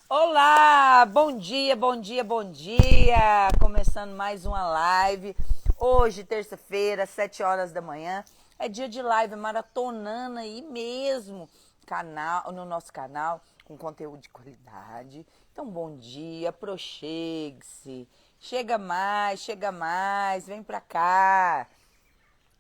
Olá, bom dia, bom dia, bom dia! Começando mais uma live. Hoje, terça-feira, 7 horas da manhã. É dia de live maratonando aí mesmo no nosso canal, com conteúdo de qualidade. Então, bom dia, aproxegue-se. Chega mais, vem pra cá.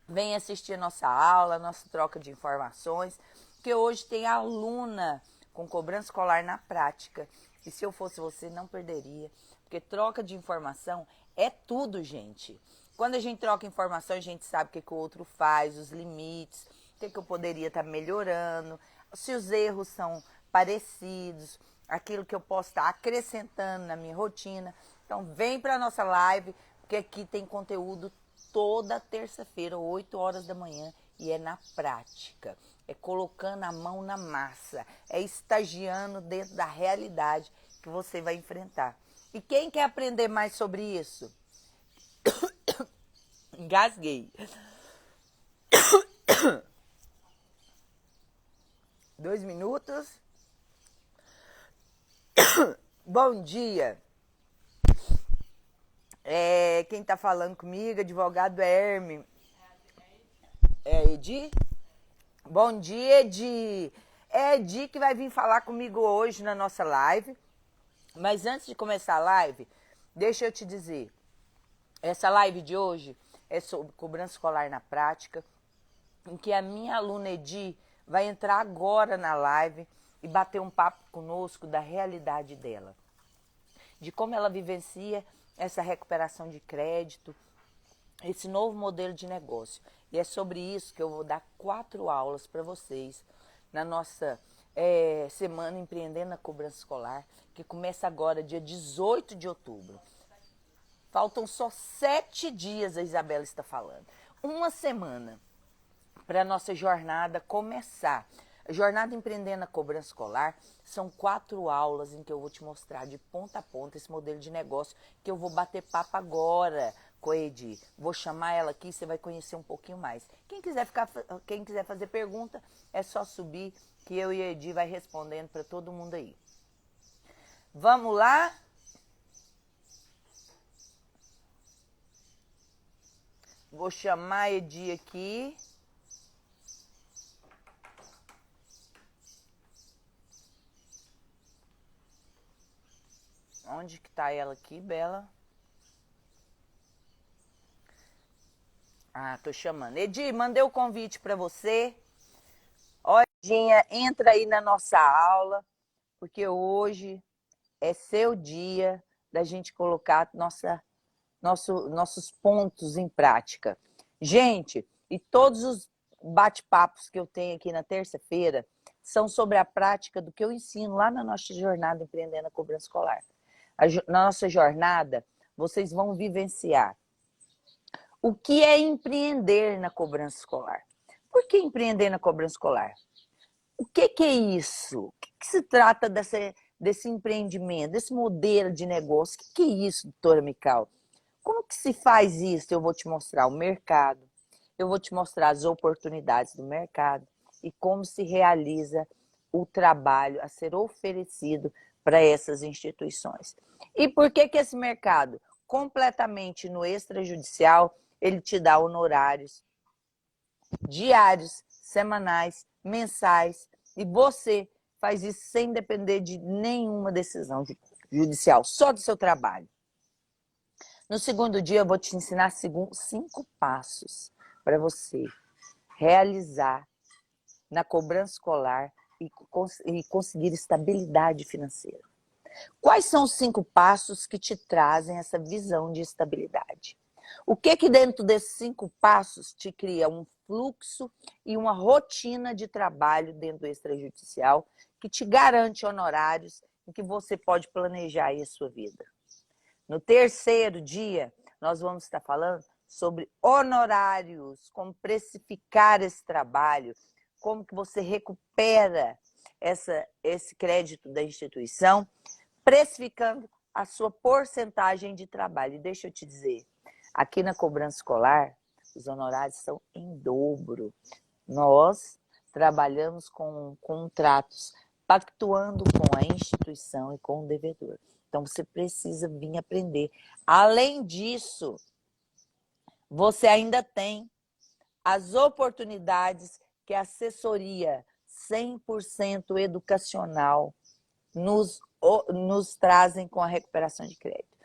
Vem assistir a nossa aula, a nossa troca de informações, que hoje tem aluna com cobrança escolar na prática. E se eu fosse você, não perderia, porque troca de informação é tudo, gente. Quando a gente troca informação, a gente sabe o que o outro faz, os limites, o que eu poderia estar melhorando, se os erros são parecidos, aquilo que eu posso estar acrescentando na minha rotina. Então, vem para a nossa live, porque aqui tem conteúdo toda terça-feira, 8 horas da manhã, e é na prática. É colocando a mão na massa, é estagiando dentro da realidade que você vai enfrentar. E quem quer aprender mais sobre isso? Engasguei. 2 minutos. Bom dia. Quem tá falando comigo, advogado Herme. É Edi? Bom dia, Edi. É Edi que vai vir falar comigo hoje na nossa live. Mas antes de começar a live, deixa eu te dizer. Essa live de hoje é sobre cobrança escolar na prática, em que a minha aluna Edi vai entrar agora na live e bater um papo conosco da realidade dela, de como ela vivencia essa recuperação de crédito, esse novo modelo de negócio. E é sobre isso que eu vou dar 4 aulas para vocês na nossa Semana Empreendendo na Cobrança Escolar, que começa agora, dia 18 de outubro. Faltam só 7 dias, a Isabela está falando. Uma semana para a nossa jornada começar. A jornada Empreendendo na Cobrança Escolar são 4 aulas em que eu vou te mostrar de ponta a ponta esse modelo de negócio que eu vou bater papo agora com a Edi. Vou chamar ela aqui e você vai conhecer um pouquinho mais. Quem quiser fazer pergunta, é só subir que eu e a Edi vai respondendo para todo mundo aí. Vamos lá? Vou chamar a Edi aqui. Onde que tá ela aqui, Bela? Ah, tô chamando. Edi, mandei o convite para você. Ó, Edinha, entra aí na nossa aula, porque hoje é seu dia da gente colocar nossos pontos em prática. Gente, e todos os bate-papos que eu tenho aqui na terça-feira são sobre a prática do que eu ensino lá na nossa jornada Empreendendo a Cobrança Escolar. Na nossa jornada, vocês vão vivenciar o que é empreender na cobrança escolar. Por que empreender na cobrança escolar? O que é isso? O que se trata desse empreendimento, desse modelo de negócio? O que é isso, doutora Mical? Como que se faz isso? Eu vou te mostrar o mercado, eu vou te mostrar as oportunidades do mercado e como se realiza o trabalho a ser oferecido para essas instituições. E por que esse mercado, completamente no extrajudicial, ele te dá honorários diários, semanais, mensais, e você faz isso sem depender de nenhuma decisão judicial, só do seu trabalho. No segundo dia, eu vou te ensinar 5 passos para você realizar na cobrança escolar e conseguir estabilidade financeira. Quais são os 5 passos que te trazem essa visão de estabilidade? O que dentro desses 5 passos te cria um fluxo e uma rotina de trabalho dentro do extrajudicial que te garante honorários em que você pode planejar aí a sua vida? No terceiro dia, nós vamos estar falando sobre honorários, como precificar esse trabalho, como que você recupera esse crédito da instituição, precificando a sua porcentagem de trabalho. E deixa eu te dizer, aqui na cobrança escolar, os honorários são em dobro. Nós trabalhamos com contratos pactuando com a instituição e com o devedor. Então, você precisa vir aprender. Além disso, você ainda tem as oportunidades que a assessoria 100% educacional nos trazem com a recuperação de crédito.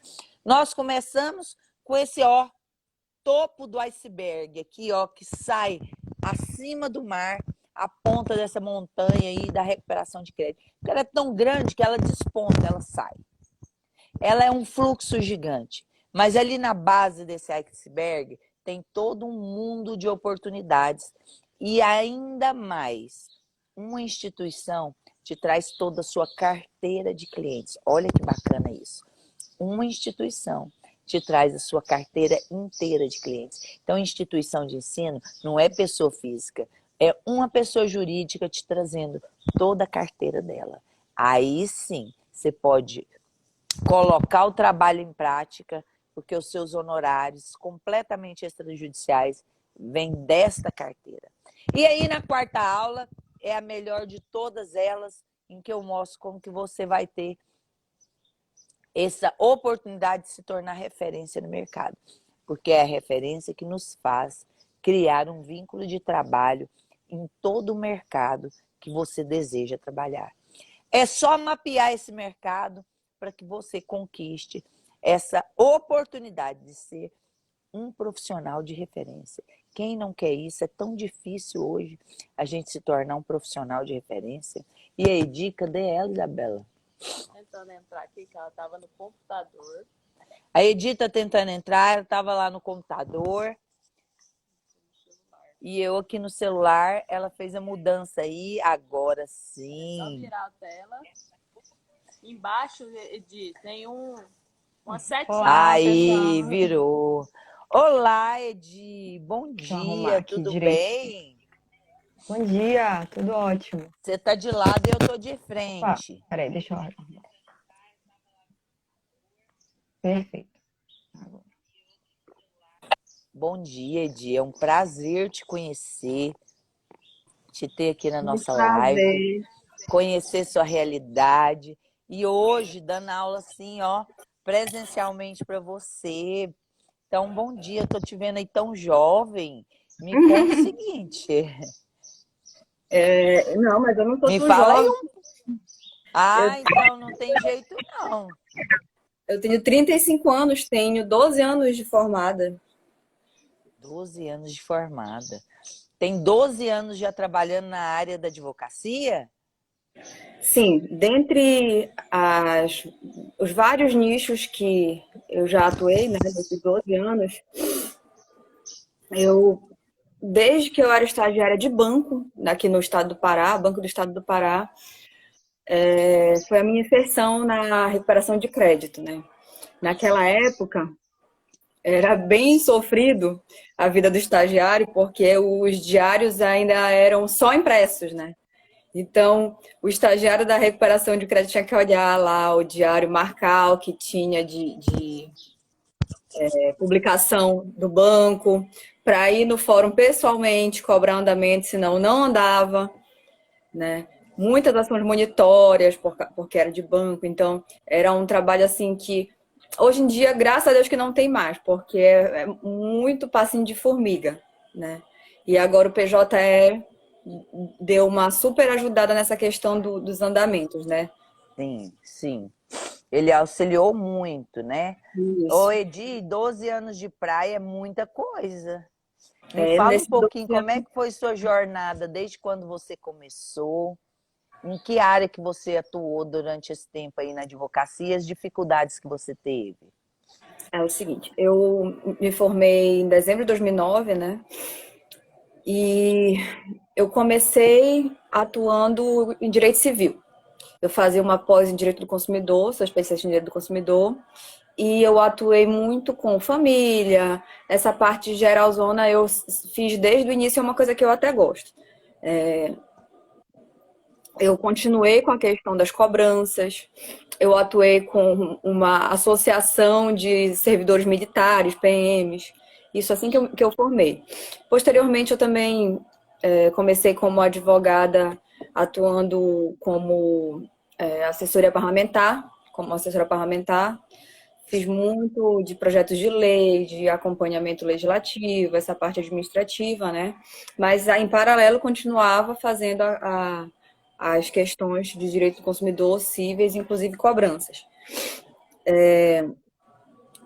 Nós começamos com esse topo do iceberg aqui, que sai acima do mar, a ponta dessa montanha aí da recuperação de crédito. Ela é tão grande que ela desponta, ela sai. Ela é um fluxo gigante, mas ali na base desse iceberg tem todo um mundo de oportunidades e ainda mais, uma instituição te traz toda a sua carteira de clientes. Olha que bacana isso. Uma instituição te traz a sua carteira inteira de clientes. Então, instituição de ensino não é pessoa física, é uma pessoa jurídica te trazendo toda a carteira dela. Aí sim, você pode colocar o trabalho em prática, porque os seus honorários completamente extrajudiciais vêm desta carteira. E aí, na quarta aula, é a melhor de todas elas, em que eu mostro como que você vai ter essa oportunidade de se tornar referência no mercado, porque é a referência que nos faz criar um vínculo de trabalho em todo o mercado que você deseja trabalhar. É só mapear esse mercado para que você conquiste essa oportunidade de ser um profissional de referência. Quem não quer isso? É tão difícil hoje a gente se tornar um profissional de referência. E aí, dica dela, Isabela? Tentando entrar aqui, que ela estava no computador. A Edith tá tentando entrar, ela estava lá no computador. E eu aqui no celular, ela fez a mudança aí, agora sim. Só virar a tela. Embaixo, Edith, tem uma setinha. Olá, aí, pessoal. virou. Olá, Edi. Bom dia, tudo bem? Bom dia, tudo ótimo. Você tá de lado e eu tô de frente. Opa, peraí, deixa eu arrumar. Perfeito. Bom dia, Edi. É um prazer te conhecer, te ter aqui na nossa live, conhecer sua realidade. E hoje, dando aula assim, presencialmente para você. Então, bom dia, tô te vendo aí tão jovem. Me conta o seguinte. Não, mas eu não tô Me tão fala jovem. aí então não tem jeito não. Eu tenho 35 anos, tenho 12 anos de formada. 12 anos de formada. Tem 12 anos já trabalhando na área da advocacia? Sim, dentre os vários nichos que eu já atuei, né, nesses 12 anos, desde que eu era estagiária de banco, aqui no estado do Pará, Banco do Estado do Pará, foi a minha inserção na recuperação de crédito, né? Naquela época, era bem sofrido a vida do estagiário, porque os diários ainda eram só impressos, né? Então, o estagiário da recuperação de crédito tinha que olhar lá o diário, marcar o que tinha de publicação do banco, para ir no fórum pessoalmente, cobrar andamento, senão não andava, né? Muitas ações monitórias, porque era de banco, então era um trabalho assim que hoje em dia, graças a Deus que não tem mais, porque é muito passinho de formiga, né? E agora o PJE deu uma super ajudada nessa questão dos andamentos, né? Sim, sim. Ele auxiliou muito, né? Isso. Ô, Edi, 12 anos de praia é muita coisa. Me fala um pouquinho, como é que foi sua jornada desde quando você começou? Em que área que você atuou durante esse tempo aí na advocacia e as dificuldades que você teve? É o seguinte, eu me formei em dezembro de 2009, né? E eu comecei atuando em direito civil. Eu fazia uma pós em direito do consumidor, sou especialista em direito do consumidor, e eu atuei muito com família. Essa parte geralzona eu fiz desde o início, é uma coisa que eu até gosto. Eu continuei com a questão das cobranças, eu atuei com uma associação de servidores militares, PMs, isso assim que eu formei. Posteriormente, eu também comecei como advogada atuando como assessoria parlamentar, como assessora parlamentar. Fiz muito de projetos de lei, de acompanhamento legislativo, essa parte administrativa, né? Mas em paralelo continuava fazendo as questões de direito do consumidor cíveis, inclusive cobranças.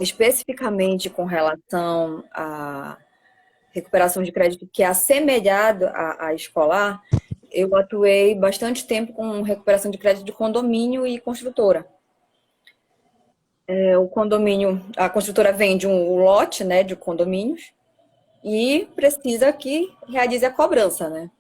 Especificamente com relação à recuperação de crédito que é assemelhado à escolar, eu atuei bastante tempo com recuperação de crédito de condomínio e construtora. O condomínio, a construtora vende um lote, né, de condomínios e precisa que realize a cobrança, né?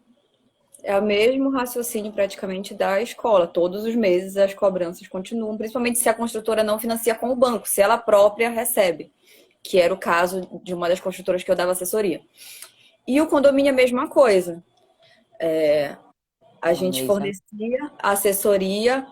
É o mesmo raciocínio praticamente da escola. Todos os meses as cobranças continuam, principalmente se a construtora não financia com o banco, se ela própria recebe, que era o caso de uma das construtoras que eu dava assessoria. E o condomínio é a mesma coisa. A gente fornecia assessoria,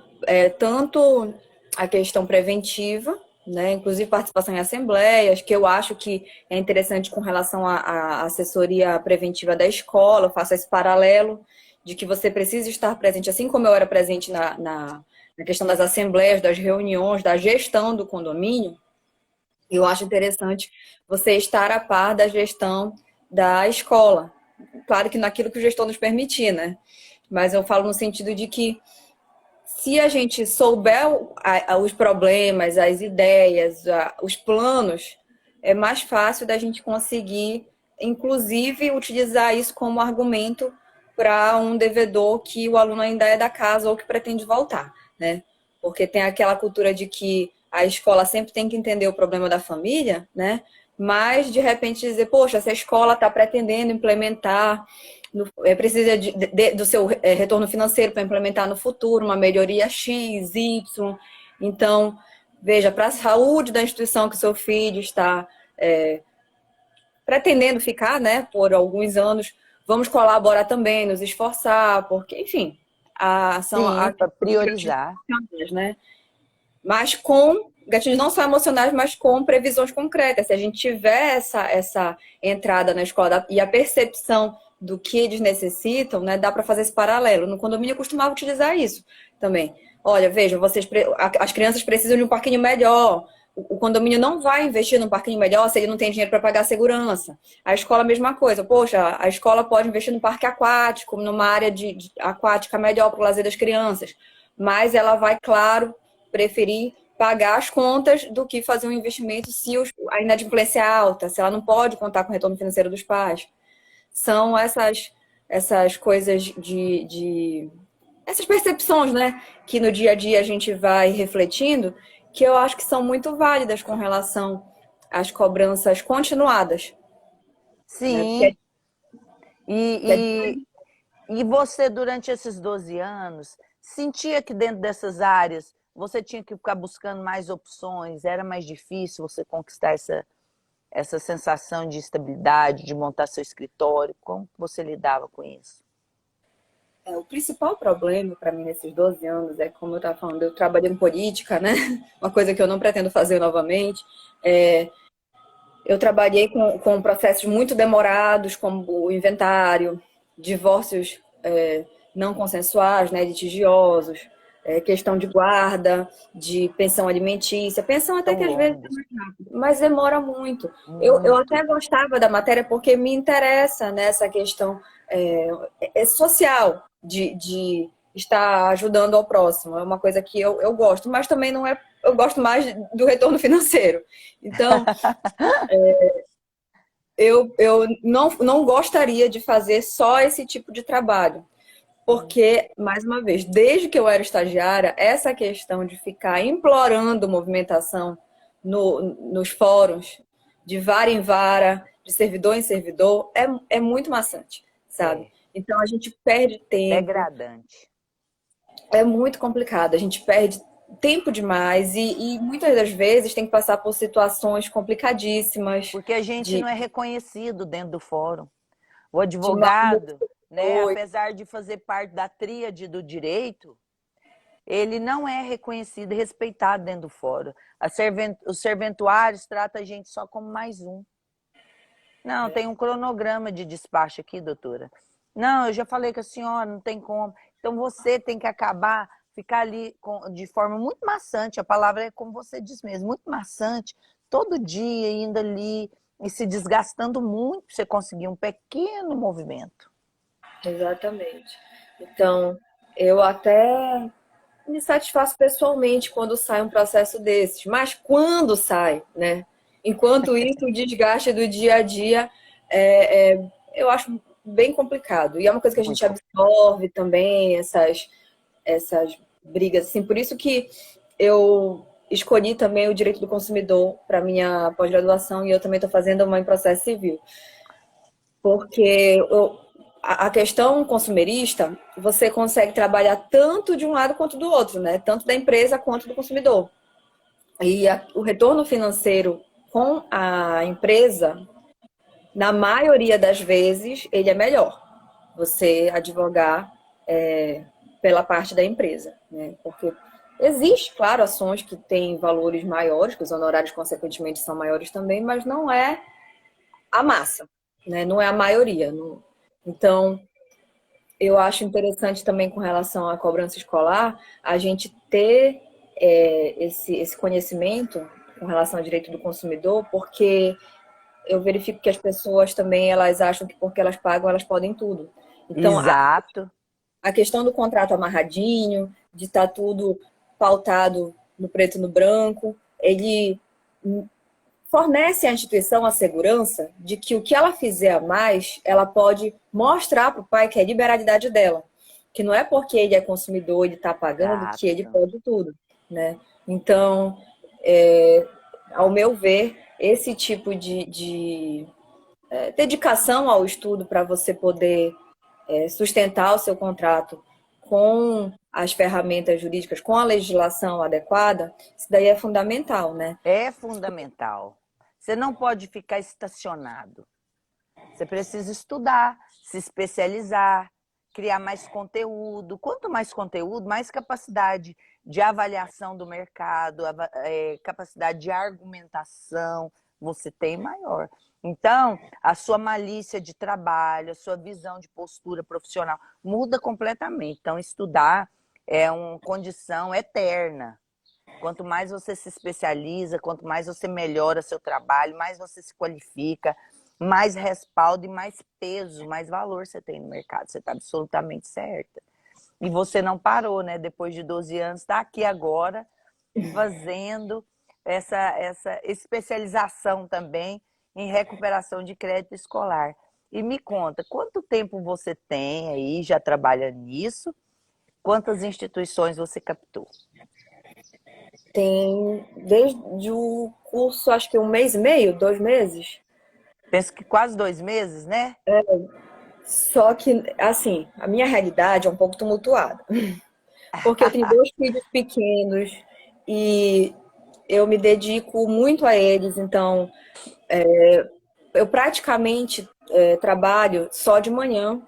tanto a questão preventiva, né, inclusive participação em assembleias, que eu acho que é interessante com relação à assessoria preventiva da escola. Eu faço esse paralelo de que você precisa estar presente, assim como eu era presente na questão das assembleias, das reuniões, da gestão do condomínio. Eu acho interessante você estar a par da gestão da escola. Claro que naquilo que o gestor nos permitir, né? Mas eu falo no sentido de que se a gente souber os problemas, as ideias, os planos, é mais fácil da gente conseguir, inclusive, utilizar isso como argumento para um devedor que o aluno ainda é da casa ou que pretende voltar, né? Porque tem aquela cultura de que a escola sempre tem que entender o problema da família, né? Mas, de repente, dizer, poxa, essa escola está pretendendo implementar, precisa do seu retorno financeiro para implementar no futuro uma melhoria X, Y. Então, veja, para a saúde da instituição que o seu filho está pretendendo ficar, né, por alguns anos, vamos colaborar também, nos esforçar, porque, enfim, são para priorizar. Né? Mas com gatilhos não só emocionais, mas com previsões concretas. Se a gente tiver essa entrada na escola e a percepção do que eles necessitam, né, dá para fazer esse paralelo. No condomínio eu costumava utilizar isso também. Olha, vejam, as crianças precisam de um parquinho melhor. O condomínio não vai investir num parquinho melhor se ele não tem dinheiro para pagar a segurança. A escola, a mesma coisa. Poxa, a escola pode investir num parque aquático, numa área aquática melhor para o lazer das crianças. Mas ela vai, claro, preferir pagar as contas do que fazer um investimento se a inadimplência é alta, se ela não pode contar com o retorno financeiro dos pais. São essas coisas essas percepções, né, que no dia a dia a gente vai refletindo, que eu acho que são muito válidas com relação às cobranças continuadas. Sim. Né? E você, durante esses 12 anos, sentia que dentro dessas áreas você tinha que ficar buscando mais opções? Era mais difícil você conquistar essa sensação de estabilidade, de montar seu escritório? Como você lidava com isso? O principal problema para mim nesses 12 anos é, como eu estava falando, eu trabalhei em política, né? Uma coisa que eu não pretendo fazer novamente. Eu trabalhei com processos muito demorados, como o inventário, divórcios não consensuais, né, litigiosos, questão de guarda, de pensão alimentícia, pensão até que às vezes é mais rápido, mas demora muito. Eu até gostava da matéria porque me interessa nessa questão social de estar ajudando ao próximo. É uma coisa que eu gosto, mas também não é. Eu gosto mais do retorno financeiro. Então, eu não gostaria de fazer só esse tipo de trabalho. Porque, mais uma vez, desde que eu era estagiária, essa questão de ficar implorando movimentação nos fóruns, de vara em vara, de servidor em servidor, é muito maçante, sabe? Então, a gente perde tempo. Degradante. É muito complicado. A gente perde tempo demais e muitas das vezes tem que passar por situações complicadíssimas. Porque a gente não é reconhecido dentro do fórum. O advogado, né, apesar de fazer parte da tríade do direito, ele não é reconhecido e respeitado dentro do fórum. Os serventuários tratam a gente só como mais um. Não, tem um cronograma de despacho aqui, doutora. Não, eu já falei com a senhora, não tem como. Então você tem que ficar ali de forma muito maçante, a palavra é como você diz mesmo, muito maçante, todo dia indo ali e se desgastando muito para você conseguir um pequeno movimento. Exatamente. Então, eu até me satisfaço pessoalmente quando sai um processo desses, mas quando sai, né? Enquanto isso, o desgaste do dia a dia eu acho bem complicado. E é uma coisa que a gente Muito. absorve também, essas brigas, assim. Por isso que eu escolhi também o direito do consumidor para minha pós-graduação e eu também estou fazendo uma em processo civil. Porque a questão consumerista, você consegue trabalhar tanto de um lado quanto do outro, né? Tanto da empresa quanto do consumidor. E o retorno financeiro com a empresa, na maioria das vezes, ele é melhor. Você advogar pela parte da empresa, né? Porque existe, claro, ações que têm valores maiores, que os honorários, consequentemente, são maiores também, mas não é a massa, né? Não é a maioria. Não... Então, eu acho interessante também com relação à cobrança escolar, a gente ter esse conhecimento com relação ao direito do consumidor, porque eu verifico que as pessoas também elas acham que porque elas pagam, elas podem tudo. Então, Exato. a questão do contrato amarradinho, de estar tudo pautado no preto e no branco, ele fornece à instituição a segurança de que o que ela fizer a mais, ela pode mostrar para o pai que é a liberalidade dela. Que não é porque ele é consumidor, ele está pagando, que ele Exato. pode tudo, né? Então, ao meu ver, esse tipo de dedicação ao estudo para você poder sustentar o seu contrato com as ferramentas jurídicas, com a legislação adequada, isso daí é fundamental, né? É fundamental. Você não pode ficar estacionado. Você precisa estudar, se especializar, criar mais conteúdo. Quanto mais conteúdo, mais capacidade de avaliação do mercado, capacidade de argumentação você tem maior. Então, a sua malícia de trabalho, a sua visão de postura profissional muda completamente. Então, estudar é uma condição eterna. Quanto mais você se especializa, quanto mais você melhora seu trabalho, mais você se qualifica, mais respaldo e mais peso, mais valor você tem no mercado. Você está absolutamente certa. E você não parou, né? Depois de 12 anos, está aqui agora fazendo essa especialização também em recuperação de crédito escolar. E me conta, quanto tempo você tem aí, já trabalha nisso? Quantas instituições você captou? Tem desde o curso, acho que 1 mês e meio, 2 meses. Penso que quase 2 meses, né? Só que, assim, a minha realidade é um pouco tumultuada. Porque eu tenho 2 filhos pequenos e eu me dedico muito a eles. Então, eu praticamente trabalho só de manhã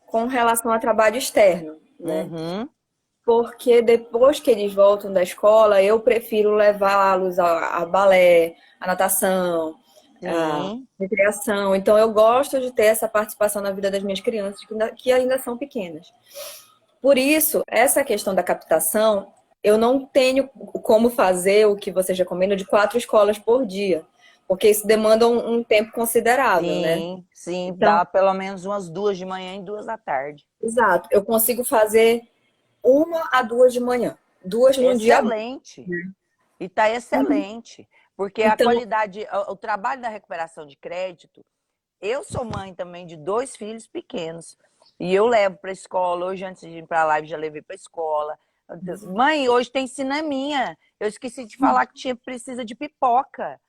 com relação a trabalho externo, né? Uhum. Porque depois que eles voltam da escola, eu prefiro levá-los a balé, a natação, a Sim. recreação. Então, eu gosto de ter essa participação na vida das minhas crianças, que ainda são pequenas. Por isso, essa questão da captação, eu não tenho como fazer o que vocês recomendam de 4 escolas por dia, porque isso demanda um tempo considerável, né? Sim, Então, dá pelo menos umas 2 de manhã e 2 da tarde. exato, eu consigo fazer 1 a 2 de manhã, 2 num dia bom. Excelente. E está excelente. Porque a Então, qualidade, o trabalho da recuperação de crédito, eu sou mãe também de 2 filhos pequenos. E eu levo para a escola. Hoje, antes de ir para a live, já levei para a escola. Mãe, hoje tem cineminha. Eu esqueci de falar que precisa de pipoca.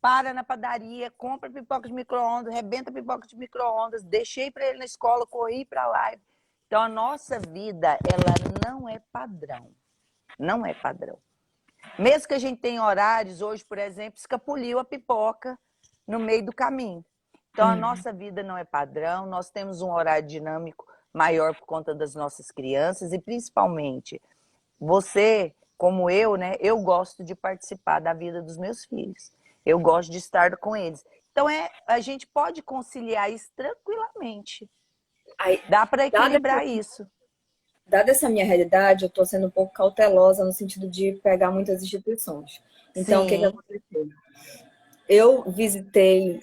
Para na padaria, compra pipoca de micro-ondas, rebenta pipoca de micro-ondas, deixei para ele na escola, corri para a live. Então, a nossa vida, ela não é padrão. Não é padrão. Mesmo que a gente tenha horários, hoje, por exemplo, escapuliu a pipoca no meio do caminho. Então, a nossa vida não é padrão, nós temos um horário dinâmico maior por conta das nossas crianças e, principalmente, você, como eu, né? Eu gosto de participar da vida dos meus filhos. Eu gosto de estar com eles. Então, a gente pode conciliar isso tranquilamente. aí, Dá para dada equilibrar isso. dada essa minha realidade, eu estou sendo um pouco cautelosa no sentido de pegar muitas instituições. Então, o que Sim. aconteceu? Eu visitei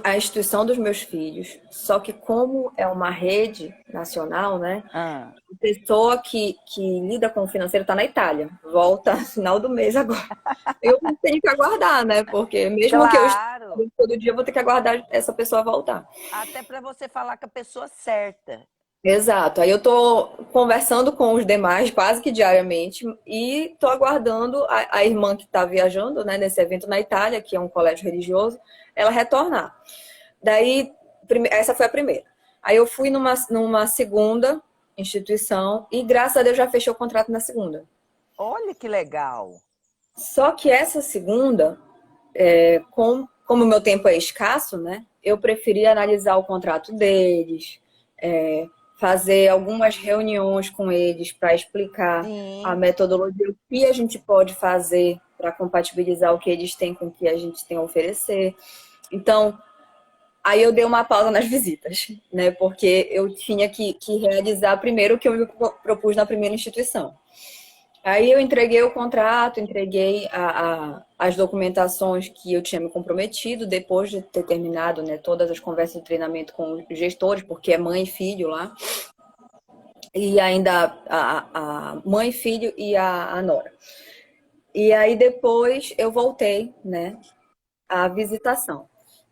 a instituição dos meus filhos, só que como é uma rede nacional, né? Ah, A pessoa que lida com o financeiro está na Itália, volta no final do mês agora. Eu tenho que aguardar, né? Porque mesmo que eu esteja claro. todo dia, eu vou ter que aguardar essa pessoa voltar. Até para você falar com a pessoa certa. Exato. Aí eu tô conversando com os demais quase que diariamente e tô aguardando a irmã que está viajando, né, nesse evento na Itália, que é um colégio religioso, ela retornar. Daí, essa foi a primeira. Aí eu fui numa segunda instituição e graças a Deus já fechei o contrato na segunda. Olha que legal. Só que essa segunda, como o meu tempo é escasso, né, eu preferi analisar o contrato deles, fazer algumas reuniões com eles para explicar a Sim. metodologia, o que a gente pode fazer para compatibilizar o que eles têm com o que a gente tem a oferecer. Então, aí eu dei uma pausa nas visitas, né? Porque eu tinha que realizar primeiro o que eu me propus na primeira instituição. Aí eu entreguei o contrato, entreguei as documentações que eu tinha me comprometido depois de ter terminado, né, todas as conversas de treinamento com os gestores, porque é mãe e filho lá. E ainda a mãe, filho e a nora. E aí depois eu voltei, né, à visitação.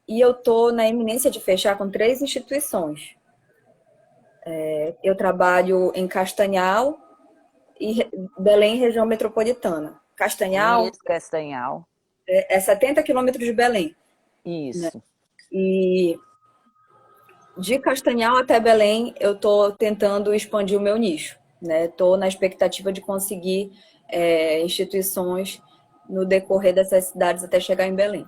E eu tô na iminência de fechar com 3 instituições. Eu trabalho em Castanhal e Belém, região metropolitana. Castanhal Conheço Castanhal. é 70 quilômetros de Belém. Isso. E de Castanhal até Belém, eu tô tentando expandir o meu nicho, né? Tô na expectativa de conseguir instituições no decorrer dessas cidades até chegar em Belém.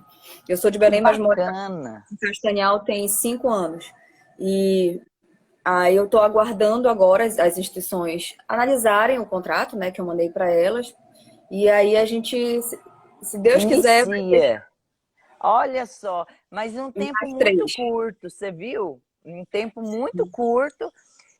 Eu sou de Que Belém, mas moro bacana. em Castanhal tem 5 anos. E aí eu tô aguardando agora as instituições analisarem o contrato, né, que eu mandei para elas. E aí a gente, se Deus quiser, vai ter Inicia. Olha só, mas num tempo mais muito 3. curto, você viu? Um tempo muito curto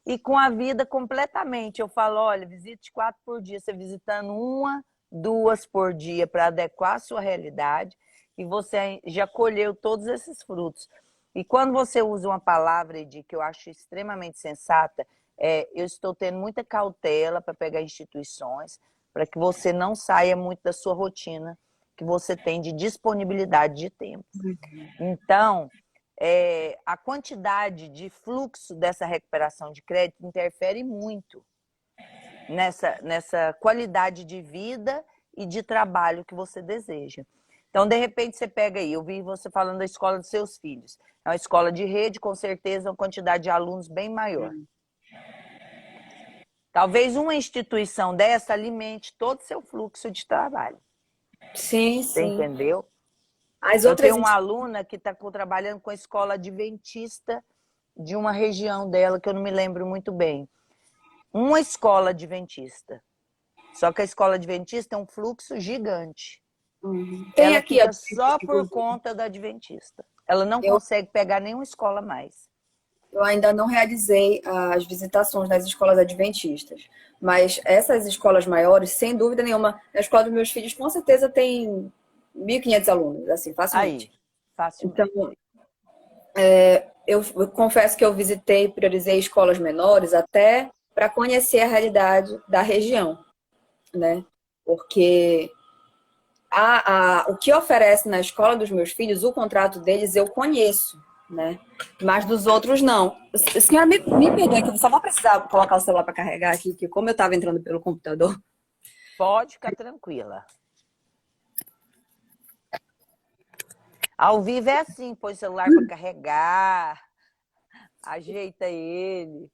e com a vida completamente. Eu falo, olha, visite 4 por dia, você visitando 1, 2 por dia para adequar a sua realidade e você já colheu todos esses frutos. E quando você usa uma palavra, Edi, que eu acho extremamente sensata, eu estou tendo muita cautela para pegar instituições, para que você não saia muito da sua rotina que você tem de disponibilidade de tempo. Então, a quantidade de fluxo dessa recuperação de crédito interfere muito nessa qualidade de vida e de trabalho que você deseja. Então, de repente, você pega aí, eu vi você falando da escola dos seus filhos. É uma escola de rede, com certeza, uma quantidade de alunos bem maior. Talvez uma instituição dessa alimente todo o seu fluxo de trabalho. Sim, Você sim. entendeu? As Eu outras tenho uma aluna que está trabalhando com a escola adventista de uma região dela que eu não me lembro muito bem. Uma escola adventista. Só que a escola adventista é um fluxo gigante. Tem Ela aqui a fica só por conta da adventista. Ela não eu, consegue pegar nenhuma escola mais. eu ainda não realizei as visitações nas escolas adventistas, mas essas escolas maiores, sem dúvida nenhuma, na escola dos meus filhos, com certeza tem 1.500 alunos, assim, Aí, facilmente. Então, facilmente. eu confesso que eu visitei e priorizei escolas menores até para conhecer a realidade da região, né? Porque o que oferece na escola dos meus filhos, o contrato deles eu conheço, né? Mas dos outros não. A senhora me perdoe que eu só vou precisar colocar o celular para carregar aqui, que como eu estava entrando pelo computador. Pode ficar tranquila. Ao vivo é assim, põe o celular para carregar, ajeita ele.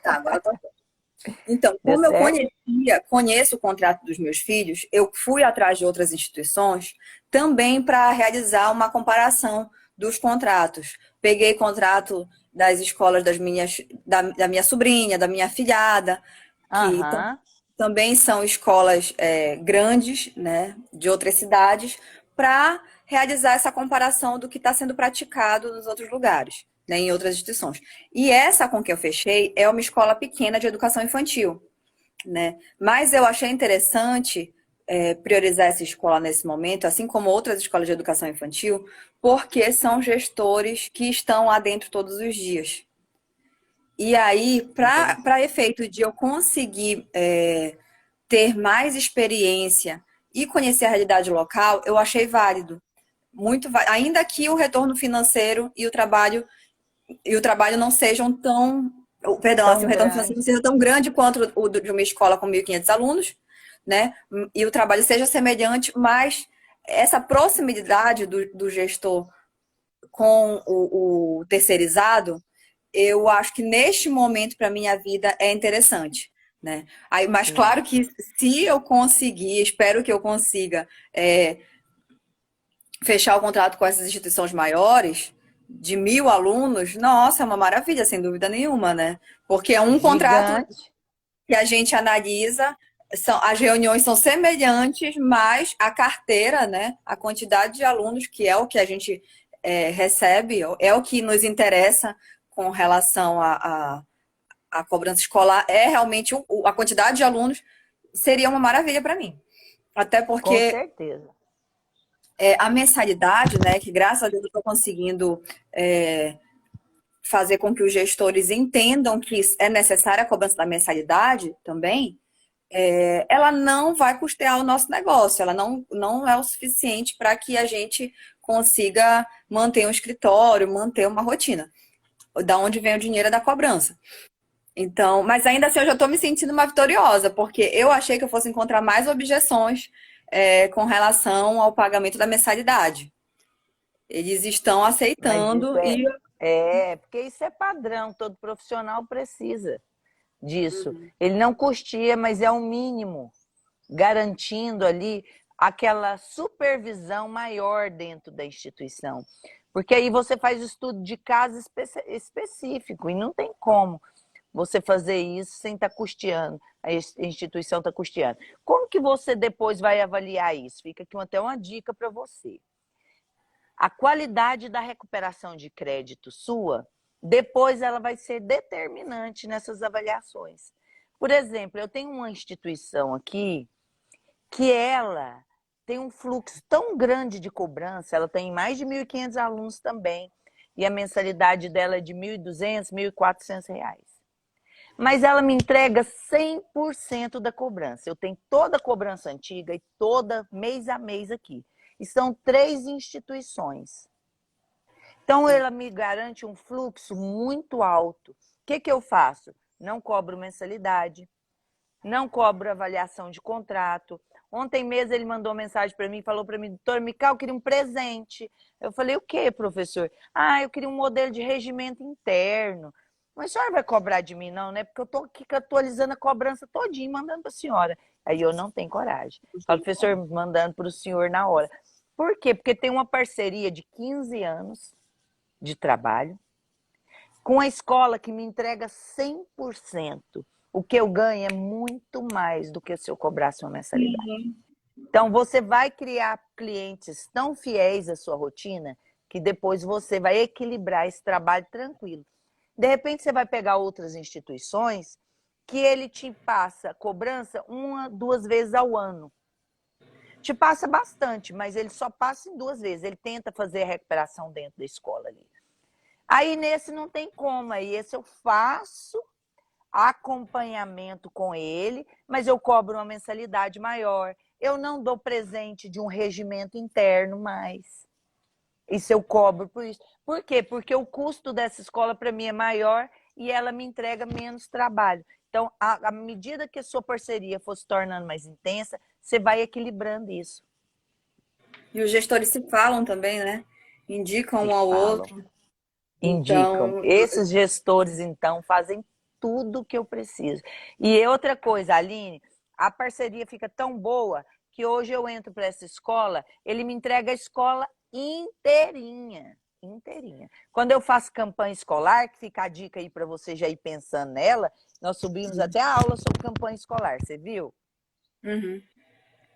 Tá, agora tá. Então, Deu como eu certo? conheço o contrato dos meus filhos, eu fui atrás de outras instituições também para realizar uma comparação dos contratos. Peguei contrato das escolas da minha sobrinha, da minha afilhada, que Aham. também são escolas grandes, né, de outras cidades, para realizar essa comparação do que está sendo praticado nos outros lugares. né, em outras instituições. E essa com que eu fechei é uma escola pequena de educação infantil, né? Mas eu achei interessante priorizar essa escola nesse momento, assim como outras escolas de educação infantil, porque são gestores que estão lá dentro todos os dias. E aí, para efeito de eu conseguir ter mais experiência e conhecer a realidade local, eu achei válido. Muito válido. Ainda que o retorno financeiro e o trabalho não sejam tão. Perdão, assim, o retorno financeiro não seja tão grande quanto o de uma escola com 1.500 alunos, né? E o trabalho seja semelhante, mas essa proximidade do gestor com o terceirizado, eu acho que neste momento para minha vida é interessante, né? Aí, mas claro que se eu conseguir, espero que eu consiga fechar o contrato com essas instituições maiores, de 1.000 alunos, nossa, é uma maravilha, sem dúvida nenhuma, né? Porque é um contrato que a gente analisa, as reuniões são semelhantes, mas a carteira, né? A quantidade de alunos, que é o que a gente recebe, é o que nos interessa com relação à cobrança escolar, é realmente a quantidade de alunos seria uma maravilha para mim. Até porque... Com certeza. A mensalidade, né, que graças a Deus eu estou conseguindo fazer com que os gestores entendam que é necessária a cobrança da mensalidade também, ela não vai custear o nosso negócio, ela não é o suficiente para que a gente consiga manter um escritório, manter uma rotina. Da onde vem o dinheiro da cobrança. Então, mas ainda assim eu já estou me sentindo uma vitoriosa, porque eu achei que eu fosse encontrar mais objeções com relação ao pagamento da mensalidade. Eles estão aceitando e... porque isso é padrão, todo profissional precisa disso. Ele não custia, mas é o mínimo, garantindo ali aquela supervisão maior dentro da instituição. Porque aí você faz o estudo de caso específico e não tem como você fazer isso sem estar custeando, a instituição está custeando. Como que você depois vai avaliar isso? Fica aqui até uma dica para você. A qualidade da recuperação de crédito sua, depois ela vai ser determinante nessas avaliações. Por exemplo, eu tenho uma instituição aqui que ela tem um fluxo tão grande de cobrança, ela tem mais de 1.500 alunos também, e a mensalidade dela é de R$ 1.200, R$ 1.400. Mas ela me entrega 100% da cobrança. Eu tenho toda a cobrança antiga e toda mês a mês aqui. E são 3 instituições. Então, ela me garante um fluxo muito alto. O que eu faço? Não cobro mensalidade, não cobro avaliação de contrato. Ontem mesmo ele mandou mensagem para mim, falou para mim, doutor Mical, eu queria um presente. Eu falei, o quê, professor? Eu queria um modelo de regimento interno. Mas a senhora vai cobrar de mim, não, né? Porque eu estou aqui atualizando a cobrança todinha, mandando para a senhora. Aí eu não tenho coragem. Falo, professor, mandando para o senhor na hora. Por quê? Porque tem uma parceria de 15 anos de trabalho com a escola que me entrega 100%. O que eu ganho é muito mais do que se eu cobrasse uma mensalidade. Então, você vai criar clientes tão fiéis à sua rotina que depois você vai equilibrar esse trabalho tranquilo. De repente, você vai pegar outras instituições que ele te passa cobrança 1, 2 vezes ao ano. Te passa bastante, mas ele só passa em 2 vezes. Ele tenta fazer a recuperação dentro da escola ali. Aí, nesse não tem como. Aí, esse eu faço acompanhamento com ele, mas eu cobro uma mensalidade maior. Eu não dou presente de um regimento interno mais. Isso eu cobro por isso. Por quê? Porque o custo dessa escola para mim é maior e ela me entrega menos trabalho. Então, à medida que a sua parceria for se tornando mais intensa, você vai equilibrando isso. E os gestores se falam também, né? Indicam um ao outro. Indicam. Então... Esses gestores, então, fazem tudo que eu preciso. E outra coisa, Aline, a parceria fica tão boa que hoje eu entro para essa escola, ele me entrega a escola inteirinha. Quando eu faço campanha escolar, que fica a dica aí para você já ir pensando nela, nós subimos até a aula sobre campanha escolar, você viu?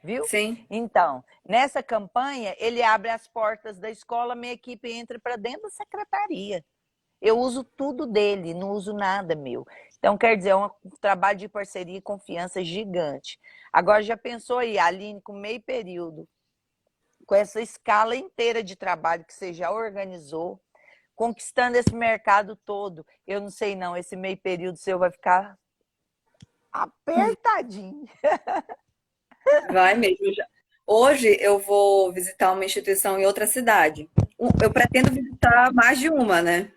Viu? Sim. Então, nessa campanha, ele abre as portas da escola, minha equipe entra para dentro da secretaria. Eu uso tudo dele, não uso nada meu. Então, quer dizer, é um trabalho de parceria e confiança gigante. Agora, já pensou aí, Aline, com meio período, com essa escala inteira de trabalho que você já organizou, conquistando esse mercado todo. Eu não sei não, esse meio período seu vai ficar apertadinho. Vai mesmo. Hoje eu vou visitar uma instituição em outra cidade. Eu pretendo visitar mais de uma, né?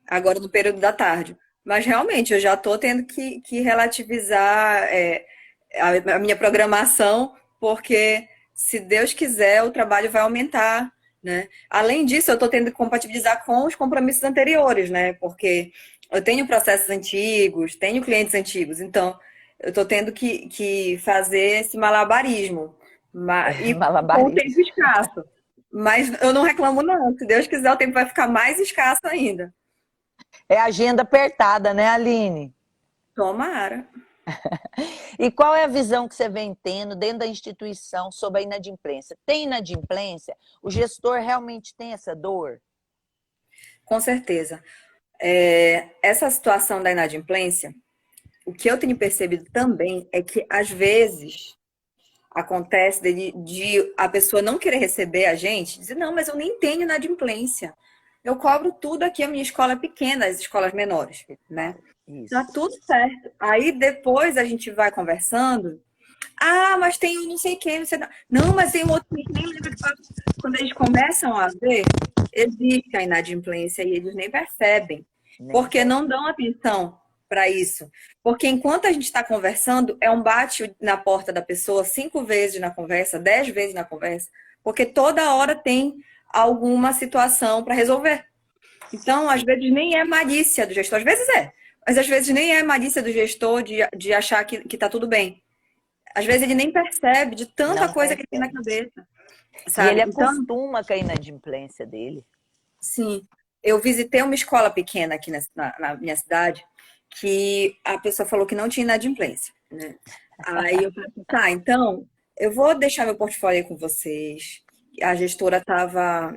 Agora no período da tarde. Mas realmente eu já estou tendo que relativizar a minha programação, porque se Deus quiser, o trabalho vai aumentar, né? Além disso, eu estou tendo que compatibilizar com os compromissos anteriores, né? Porque eu tenho processos antigos, tenho clientes antigos, então eu estou tendo que fazer esse malabarismo. E com o tempo Malabarismo. escasso. Mas eu não reclamo, não. Se Deus quiser, o tempo vai ficar mais escasso ainda. É agenda apertada, né, Aline? Tomara. E qual é a visão que você vem tendo dentro da instituição sobre a inadimplência? Tem inadimplência? O gestor realmente tem essa dor? Com certeza. Essa situação da inadimplência, o que eu tenho percebido também é que, às vezes, acontece de a pessoa não querer receber a gente, dizer, não, mas eu nem tenho inadimplência. Eu cobro tudo aqui, a minha escola é pequena, as escolas menores, né? Tá Isso. tudo certo. Aí depois a gente vai conversando. Ah, mas tem um não sei quem, não sei. Não, mas tem um outro que nem lembra que fala. Quando eles começam a ver, existe a inadimplência e eles nem percebem. Nem Porque não dão atenção para isso. Porque enquanto a gente está conversando, é um bate na porta da pessoa 5 vezes na conversa, 10 vezes na conversa, porque toda hora tem alguma situação para resolver. Então, às vezes, nem é malícia do gestor, às vezes é, mas às vezes nem é malícia do gestor de achar que está tudo bem. Às vezes ele nem percebe de tanta não coisa que ele tem na percebe. cabeça, E ele sabe? Então, acostuma com a inadimplência dele. sim, eu visitei uma escola pequena aqui na minha cidade que a pessoa falou que não tinha inadimplência, né? Aí eu falei, tá, então eu vou deixar meu portfólio aí com vocês. A gestora estava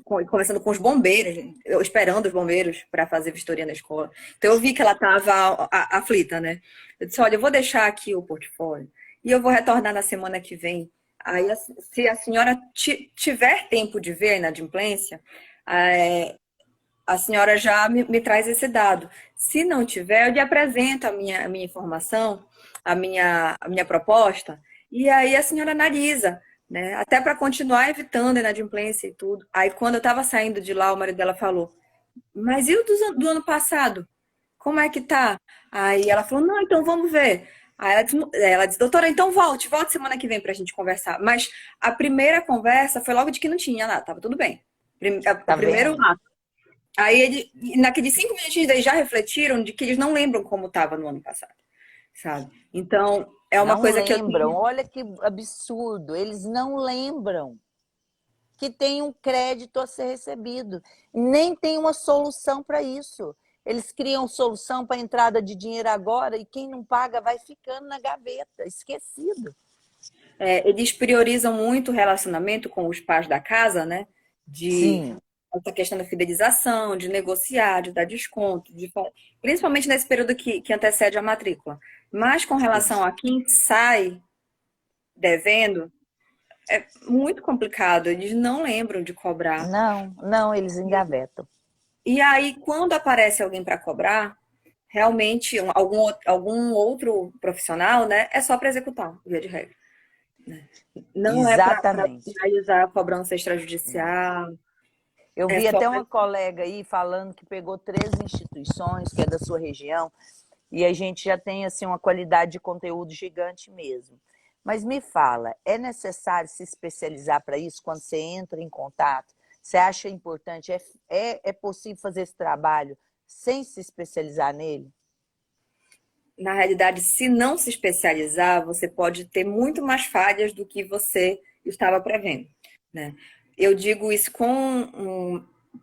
conversando com os bombeiros, eu esperando os bombeiros para fazer vistoria na escola. Então eu vi que ela estava aflita, né? Eu disse, olha, eu vou deixar aqui o portfólio e eu vou retornar na semana que vem. Aí, se a senhora tiver tempo de ver a inadimplência, a senhora já me traz esse dado. Se não tiver, eu lhe apresento a minha informação, a minha proposta, e aí a senhora analisa, né? Até para continuar evitando a inadimplência e tudo. Aí, quando eu estava saindo de lá, o marido dela falou, mas e o do ano passado? Como é que tá? Aí ela falou, não, então vamos ver. Aí ela disse, doutora, então volte semana que vem pra gente conversar. Mas a primeira conversa foi logo de que não tinha nada, tava tudo bem. O Tá primeiro vendo? ato. Aí, naqueles 5 minutinhos, eles já refletiram de que eles não lembram como estava no ano passado, sabe? Então, é uma Não coisa que eu lembram. tenho. Olha que absurdo. Eles não lembram que tem um crédito a ser recebido. Nem tem uma solução para isso. Eles criam solução para entrada de dinheiro agora e quem não paga vai ficando na gaveta, esquecido. Eles priorizam muito o relacionamento com os pais da casa, né? De Sim, essa questão da fidelização, de negociar, de dar desconto, principalmente nesse período que antecede a matrícula. Mas com relação a quem sai devendo, é muito complicado. Eles não lembram de cobrar. não, eles engavetam. E aí, quando aparece alguém para cobrar, realmente algum outro profissional, né, é só para executar, via de regra. Não é para Exatamente. realizar a cobrança extrajudicial, Eu é vi só até pra... uma colega aí falando que pegou 3 instituições, que é da sua região, e a gente já tem assim uma qualidade de conteúdo gigante mesmo. Mas me fala, é necessário se especializar para isso quando você entra em contato? Você acha importante? É possível fazer esse trabalho sem se especializar nele? Na realidade, se não se especializar, você pode ter muito mais falhas do que você estava prevendo, né? Eu digo isso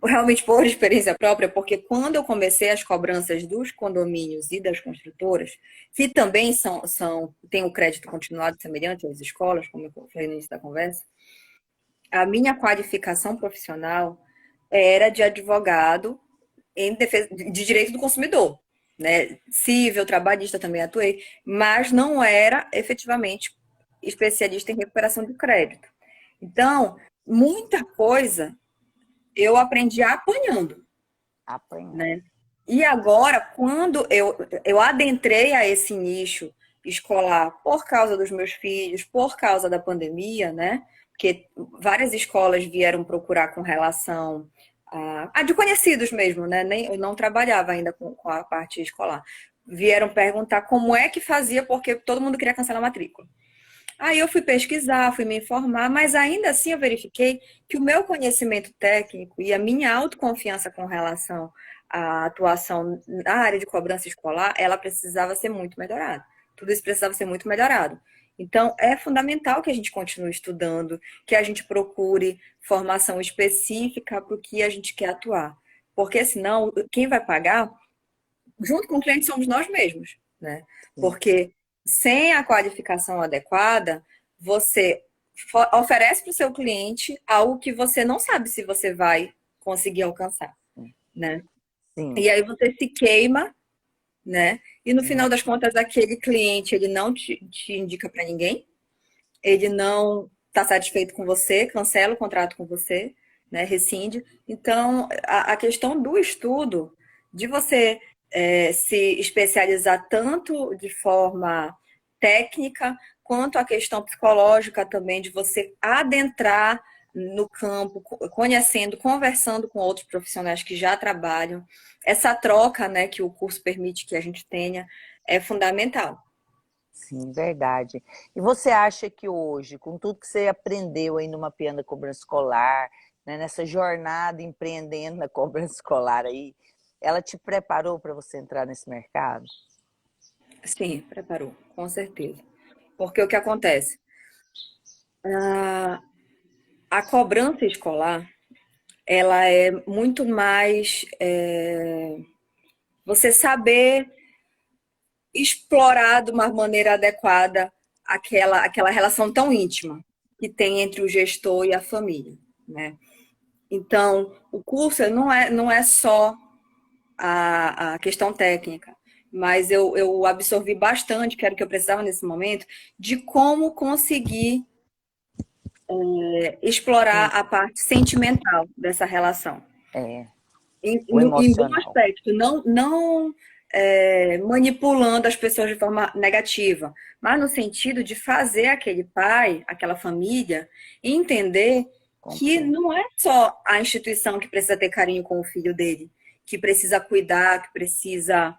realmente por experiência própria, porque quando eu comecei as cobranças dos condomínios e das construtoras, que também têm o crédito continuado semelhante às escolas, como eu falei no início da conversa, a minha qualificação profissional era de advogado em defesa de direito do consumidor, né? Civil, trabalhista também atuei, mas não era efetivamente especialista em recuperação de crédito. Então, muita coisa eu aprendi apanhando, Apanhando. né? E agora, quando eu adentrei a esse nicho escolar por causa dos meus filhos, por causa da pandemia, né? Porque várias escolas vieram procurar com relação de conhecidos mesmo, né? Nem, eu não trabalhava ainda com a parte escolar. Vieram perguntar como é que fazia, porque todo mundo queria cancelar a matrícula. Aí eu fui pesquisar, fui me informar, mas ainda assim eu verifiquei que o meu conhecimento técnico e a minha autoconfiança com relação à atuação na área de cobrança escolar, ela precisava ser muito melhorada. Tudo isso precisava ser muito melhorado. Então, é fundamental que a gente continue estudando, que a gente procure formação específica para o que a gente quer atuar. Porque senão, quem vai pagar, junto com o cliente, somos nós mesmos, né? Porque sem a qualificação adequada, você oferece para o seu cliente algo que você não sabe se você vai conseguir alcançar, né? Sim. E aí você se queima, né? E no final das contas, aquele cliente, ele não te indica para ninguém, ele não está satisfeito com você, cancela o contrato com você, né? Rescinde. Então, a questão do estudo, de você se especializar tanto de forma técnica, quanto a questão psicológica também, de você adentrar no campo, conhecendo, conversando com outros profissionais que já trabalham. Essa troca, né, que o curso permite que a gente tenha, é fundamental. Sim, verdade. E você acha que hoje, com tudo que você aprendeu aí no Mapeando a Cobrança Escolar, né, nessa jornada empreendendo na cobrança escolar aí, ela te preparou para você entrar nesse mercado? Sim, preparou, com certeza. Porque o que acontece? A cobrança escolar, ela é muito mais você saber explorar de uma maneira adequada aquela relação tão íntima que tem entre o gestor e a família, né? Então, o curso não é só a questão técnica, mas eu absorvi bastante, que era o que eu precisava nesse momento, de como conseguir explorar a parte sentimental dessa relação. É, o Em bom emocional. aspecto, não manipulando as pessoas de forma negativa, mas no sentido de fazer aquele pai, aquela família, entender que Compreendo. não é só a instituição que precisa ter carinho com o filho dele, que precisa cuidar, que precisa.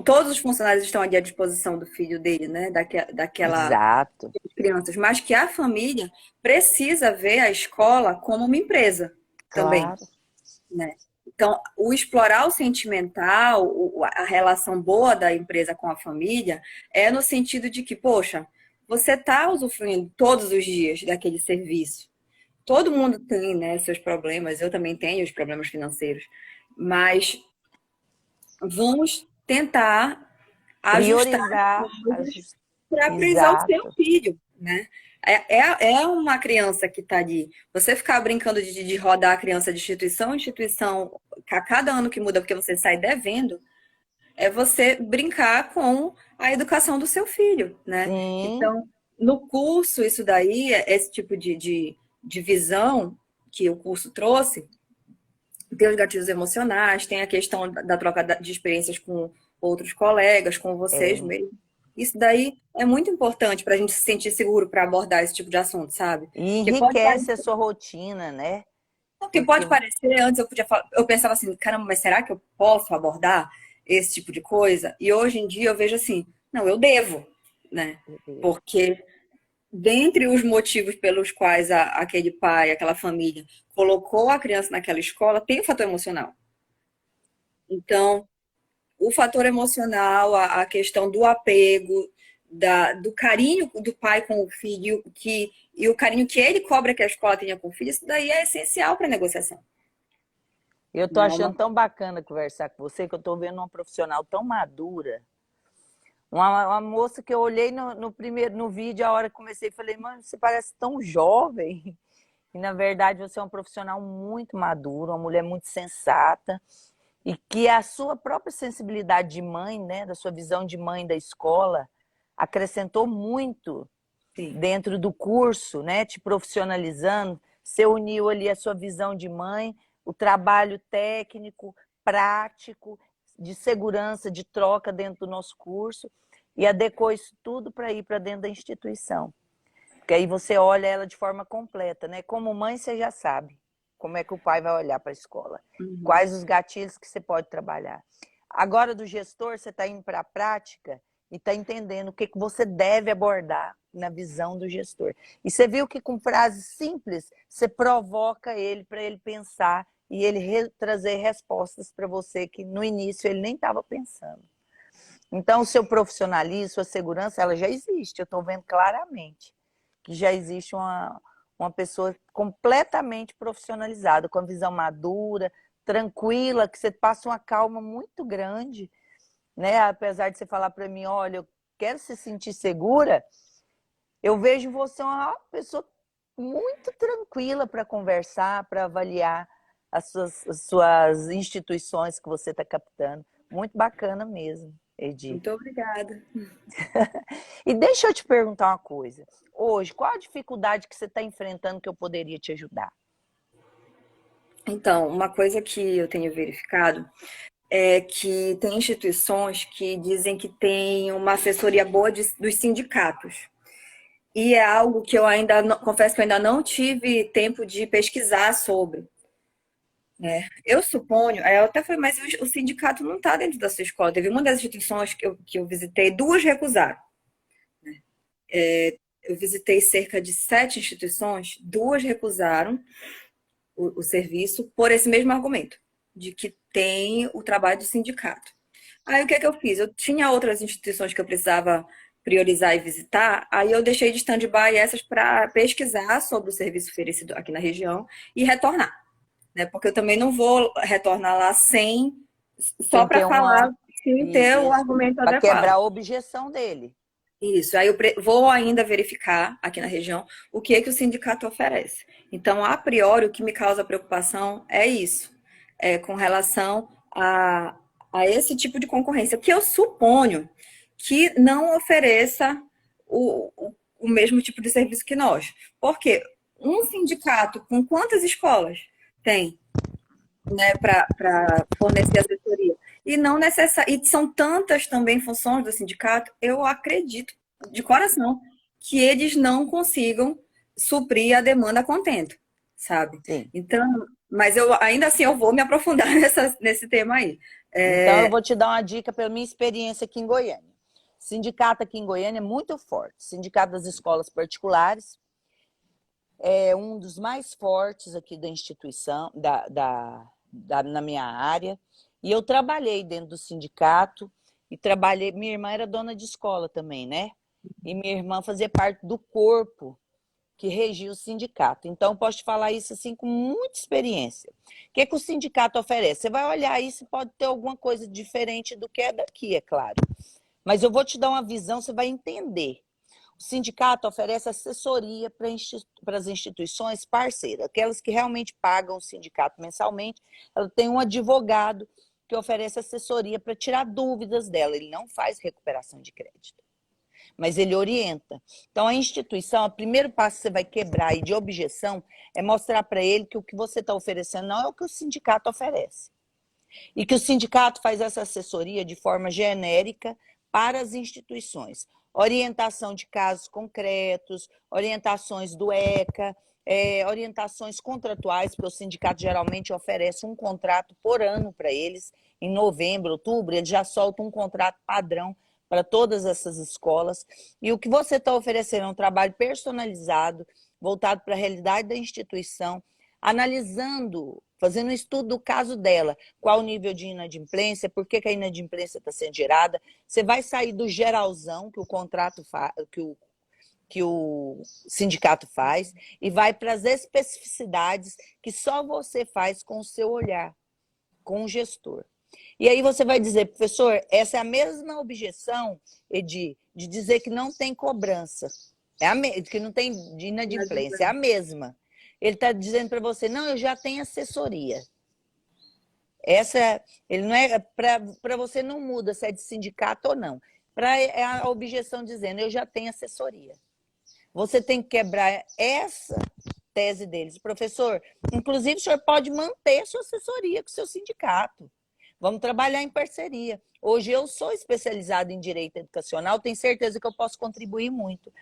Todos os funcionários estão ali à disposição do filho dele, né? Daquela Exato. crianças, mas que a família precisa ver a escola como uma empresa também, Claro. né? Então, o explorar o sentimental, a relação boa da empresa com a família, é no sentido de que, poxa, você está usufruindo todos os dias daquele serviço. Todo mundo tem, né, seus problemas, eu também tenho os problemas financeiros, mas vamos tentar ajustar Priorizar. para priorizar o seu Exato. filho, né? É uma criança que está ali. Você ficar brincando de rodar a criança de instituição em instituição, a cada ano que muda, porque você sai devendo, é você brincar com a educação do seu filho, né? Sim. Então, no curso, isso daí, esse tipo de visão que o curso trouxe, tem os gatilhos emocionais, tem a questão da troca de experiências com outros colegas, com vocês É. mesmo. Isso daí é muito importante para a gente se sentir seguro para abordar esse tipo de assunto, sabe? E Porque pode enriquece a parecer, sua rotina, né? porque Porque pode parecer, antes eu pensava assim, caramba, mas será que eu posso abordar esse tipo de coisa? E hoje em dia eu vejo assim, não, eu devo, né? Porque dentre os motivos pelos quais aquele pai, aquela família colocou a criança naquela escola, tem o fator emocional. Então, o fator emocional, a questão do apego, do carinho do pai com o filho, e o carinho que ele cobra que a escola tenha com o filho, isso daí é essencial para a negociação. eu tô Né? achando tão bacana conversar com você que eu tô vendo uma profissional tão madura. Uma moça que eu olhei no vídeo, a hora que comecei, falei, mano, você parece tão jovem. E na verdade você é um profissional muito maduro, uma mulher muito sensata. e que a sua própria sensibilidade de mãe, né, da sua visão de mãe da escola, acrescentou muito Sim. dentro do curso, né, te profissionalizando. Você uniu ali a sua visão de mãe, o trabalho técnico, prático, de segurança, de troca dentro do nosso curso, e adequou isso tudo para ir para dentro da instituição. Porque aí você olha ela de forma completa, né? Como mãe, você já sabe como é que o pai vai olhar para a escola. Quais os gatilhos que você pode trabalhar. Agora, do gestor, você está indo para a prática e está entendendo o que você deve abordar na visão do gestor. E você viu que com frases simples, você provoca ele para ele pensar e ele trazer respostas para você que no início ele nem estava pensando. Então, o seu profissionalismo, a segurança, ela já existe. Eu estou vendo claramente que já existe uma pessoa completamente profissionalizada, com a visão madura, tranquila, que você passa uma calma muito grande, né? Apesar de você falar para mim, olha, eu quero se sentir segura, eu vejo você uma pessoa muito tranquila para conversar, para avaliar as suas instituições que você está captando. Muito bacana mesmo, Edi. Muito obrigada. E deixa eu te perguntar uma coisa. Hoje, qual a dificuldade que você está enfrentando que eu poderia te ajudar? Então, uma coisa que eu tenho verificado é que tem instituições que dizem que tem uma assessoria boa dos sindicatos. E é algo que eu ainda, confesso que eu ainda não tive tempo de pesquisar sobre. Eu suponho, aí eu até falei, mas o sindicato não está dentro da sua escola. Teve uma das instituições que eu visitei, duas recusaram. Eu visitei cerca de 7 instituições, duas recusaram o serviço por esse mesmo argumento, de que tem o trabalho do sindicato. Aí o que eu fiz? Eu tinha outras instituições que eu precisava priorizar e visitar, aí eu deixei de stand-by essas para pesquisar sobre o serviço oferecido aqui na região e retornar. Né? Porque eu também não vou retornar lá só para falar, sem ter o argumento para adequado. quebrar a objeção dele. Isso, aí eu vou ainda verificar aqui na região o que o sindicato oferece. Então, a priori, o que me causa preocupação é isso, com relação a esse tipo de concorrência, que eu suponho que não ofereça o mesmo tipo de serviço que nós. Porque um sindicato com quantas escolas tem, né, para fornecer assessoria? E não e são tantas também funções do sindicato, eu acredito de coração que eles não consigam suprir a demanda a contento, sabe? Sim. Então, mas eu ainda assim eu vou me aprofundar nesse tema aí. Então eu vou te dar uma dica pela minha experiência aqui em Goiânia. O sindicato aqui em Goiânia é muito forte. O sindicato das escolas particulares é um dos mais fortes aqui da instituição, na minha área. E eu trabalhei dentro do sindicato e trabalhei. Minha irmã era dona de escola também, né? E minha irmã fazia parte do corpo que regia o sindicato. Então, eu posso te falar isso assim com muita experiência. O que o sindicato oferece? Você vai olhar isso e pode ter alguma coisa diferente do que é daqui, é claro. Mas eu vou te dar uma visão, você vai entender. O sindicato oferece assessoria para as instituições parceiras, aquelas que realmente pagam o sindicato mensalmente. Ela tem um advogado que oferece assessoria para tirar dúvidas dela. Ele não faz recuperação de crédito, mas ele orienta. Então, a instituição, o primeiro passo que você vai quebrar aí de objeção é mostrar para ele que o que você está oferecendo não é o que o sindicato oferece. E que o sindicato faz essa assessoria de forma genérica para as instituições. Orientação de casos concretos, orientações do ECA, orientações contratuais, porque o sindicato geralmente oferece um contrato por ano para eles. Em novembro, outubro, eles já soltam um contrato padrão para todas essas escolas. E o que você está oferecendo é um trabalho personalizado, voltado para a realidade da instituição, analisando, fazendo um estudo do caso dela, qual o nível de inadimplência, por que a inadimplência está sendo gerada. Você vai sair do geralzão que o contrato que o sindicato faz e vai para as especificidades que só você faz com o seu olhar, com o gestor. E aí você vai dizer, professor, essa é a mesma objeção, Edi, de dizer que não tem cobrança, que não tem de inadimplência, é a mesma. Ele está dizendo para você, não, eu já tenho assessoria. Ele não é para você, não muda se é de sindicato ou não. É a objeção dizendo, eu já tenho assessoria. Você tem que quebrar essa tese deles. Professor, inclusive o senhor pode manter a sua assessoria com o seu sindicato. Vamos trabalhar em parceria. Hoje eu sou especializada em direito educacional, tenho certeza que eu posso contribuir muito.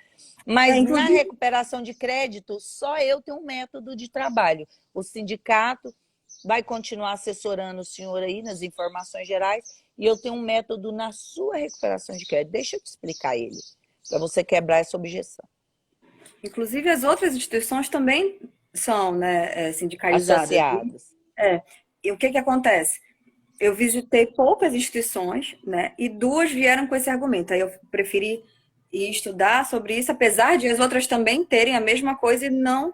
Mas na recuperação de crédito, só eu tenho um método de trabalho. O sindicato vai continuar assessorando o senhor aí nas informações gerais e eu tenho um método na sua recuperação de crédito. Deixa eu te explicar ele, para você quebrar essa objeção. Inclusive, as outras instituições também são, né, sindicalizadas. Associadas. E o que acontece? Eu visitei poucas instituições, né, e 2 vieram com esse argumento. Aí eu preferi ir estudar sobre isso, apesar de as outras também terem a mesma coisa e não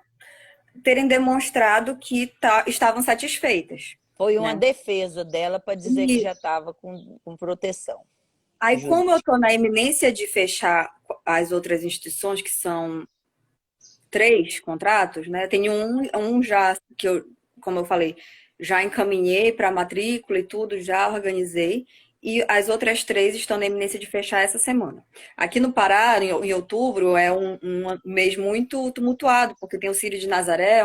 terem demonstrado que estavam satisfeitas. Foi uma defesa dela para dizer que já estava com proteção. Aí, jurídica. como eu estou na iminência de fechar as outras instituições, que são 3 contratos, né? Tem um já que eu, como eu falei, já encaminhei para matrícula e tudo, já organizei. E as outras 3 estão na iminência de fechar essa semana. Aqui no Pará, em outubro, é um mês muito tumultuado, porque tem o Círio de Nazaré,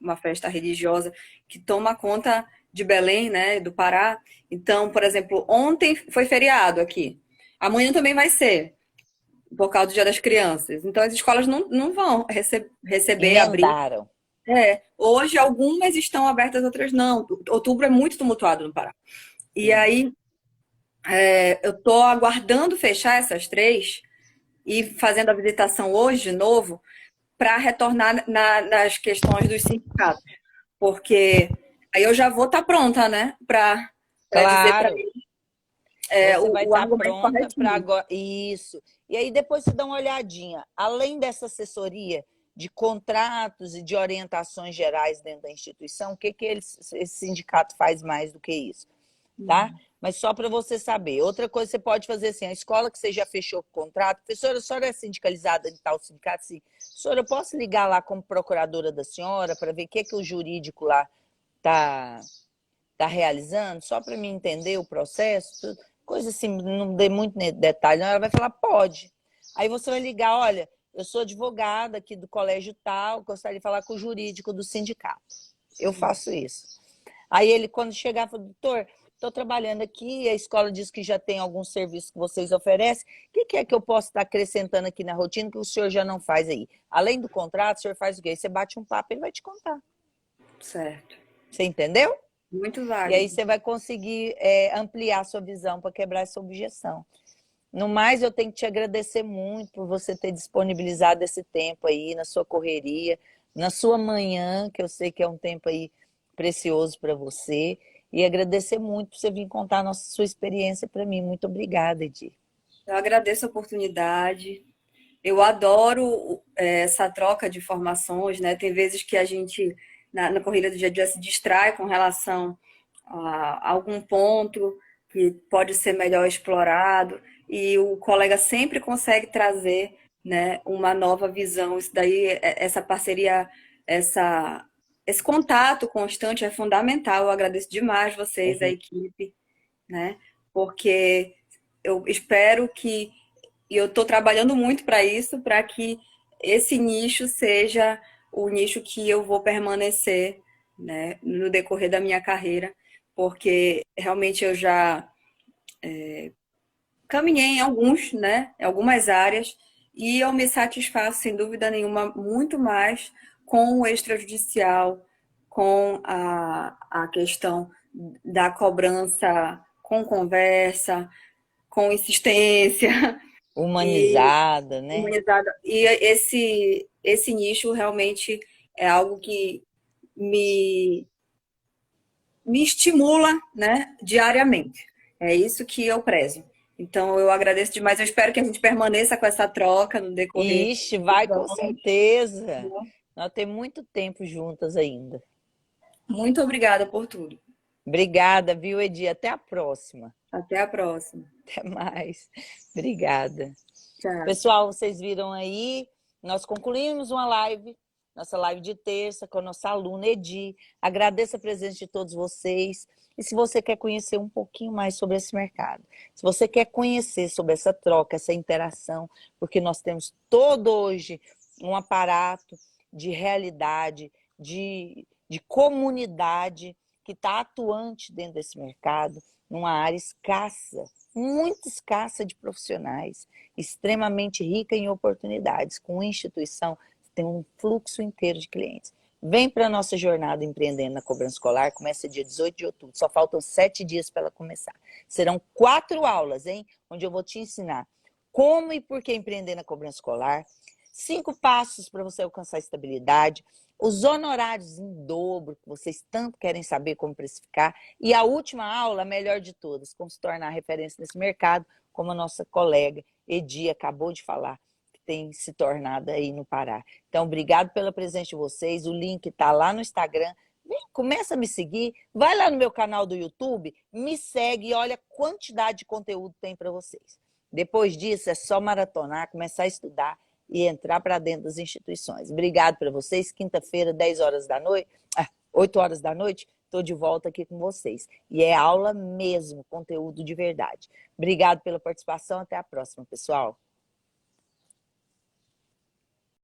uma festa religiosa que toma conta de Belém, né, do Pará. Então, por exemplo, ontem foi feriado aqui. Amanhã também vai ser, por causa do Dia das Crianças. Então, as escolas não vão receber, abrir. Emendaram. Hoje, algumas estão abertas, outras não. Outubro é muito tumultuado no Pará. E aí, eu estou aguardando fechar essas 3 e fazendo a visitação hoje de novo para retornar nas questões dos sindicatos. Porque aí eu já vou estar pronta, né? Para dizer para eles você vai estar pronta para agora. Isso. E aí depois você dá uma olhadinha. Além dessa assessoria de contratos e de orientações gerais dentro da instituição, o que esse sindicato faz mais do que isso? Tá? Mas só para você saber. Outra coisa que você pode fazer assim, a escola que você já fechou o contrato, professora, a senhora é sindicalizada de tal sindicato? Sim. Senhora, eu posso ligar lá como procuradora da senhora para ver o que o jurídico lá tá realizando? Só para mim entender o processo? Coisa assim, não dê muito detalhe. Ela vai falar, pode. Aí você vai ligar, olha, eu sou advogada aqui do colégio tal, gostaria de falar com o jurídico do sindicato. Eu faço isso. Aí ele, quando chegar, fala, doutor, estou trabalhando aqui, a escola diz que já tem algum serviço que vocês oferecem. O que é que eu posso estar acrescentando aqui na rotina que o senhor já não faz aí? Além do contrato, o senhor faz o quê? Você bate um papo, ele vai te contar. Certo. Você entendeu? Muito válido. E aí você vai conseguir ampliar a sua visão para quebrar essa objeção. No mais, eu tenho que te agradecer muito por você ter disponibilizado esse tempo aí na sua correria, na sua manhã, que eu sei que é um tempo aí precioso para você. E agradecer muito por você vir contar a sua experiência para mim. Muito obrigada, Edir. Eu agradeço a oportunidade. Eu adoro essa troca de informações, né? Tem vezes que a gente, na corrida do dia a dia, se distrai com relação a algum ponto que pode ser melhor explorado, e o colega sempre consegue trazer, né, uma nova visão. Isso daí, essa parceria, esse contato constante é fundamental. Eu agradeço demais vocês, a equipe, né? Porque eu espero que, e eu estou trabalhando muito para isso, para que esse nicho seja o nicho que eu vou permanecer, né, no decorrer da minha carreira, porque realmente eu já caminhei em alguns, né, em algumas áreas, e eu me satisfaço, sem dúvida nenhuma, muito mais com o extrajudicial, com a questão da cobrança com conversa, com insistência. Humanizada, né? Humanizada. E esse nicho realmente é algo que me estimula, né, diariamente. É isso que eu prezo. Então, eu agradeço demais. Eu espero que a gente permaneça com essa troca no decorrer. Ixi, vai com certeza. Nós temos muito tempo juntas ainda. Muito obrigada por tudo. Obrigada, viu, Edir? Até a próxima. Até a próxima. Até mais. Obrigada. Tchau. Pessoal, vocês viram aí, nós concluímos uma live nossa live de terça com a nossa aluna Edi. Agradeço a presença de todos vocês. E se você quer conhecer um pouquinho mais sobre esse mercado, se você quer conhecer sobre essa troca, essa interação, porque nós temos todo hoje um aparato de realidade, de comunidade que está atuante dentro desse mercado, numa área escassa, muito escassa de profissionais, extremamente rica em oportunidades, com instituição que tem um fluxo inteiro de clientes. Vem para a nossa jornada Empreendendo na Cobrança Escolar, começa dia 18 de outubro, só faltam 7 dias para ela começar. Serão 4 aulas, hein? Onde eu vou te ensinar como e por que empreender na cobrança escolar, 5 passos para você alcançar a estabilidade, os honorários em dobro, que vocês tanto querem saber como precificar, e a última aula, a melhor de todas, como se tornar referência nesse mercado, como a nossa colega Edi acabou de falar, que tem se tornado aí no Pará. Então, obrigado pela presença de vocês, o link está lá no Instagram, vem, começa a me seguir, vai lá no meu canal do YouTube, me segue e olha a quantidade de conteúdo que tem para vocês. Depois disso, é só maratonar, começar a estudar e entrar para dentro das instituições. Obrigado para vocês. Quinta-feira, 10 horas da noite, 8 horas da noite, estou de volta aqui com vocês. E é aula mesmo, conteúdo de verdade. Obrigado pela participação. Até a próxima, pessoal.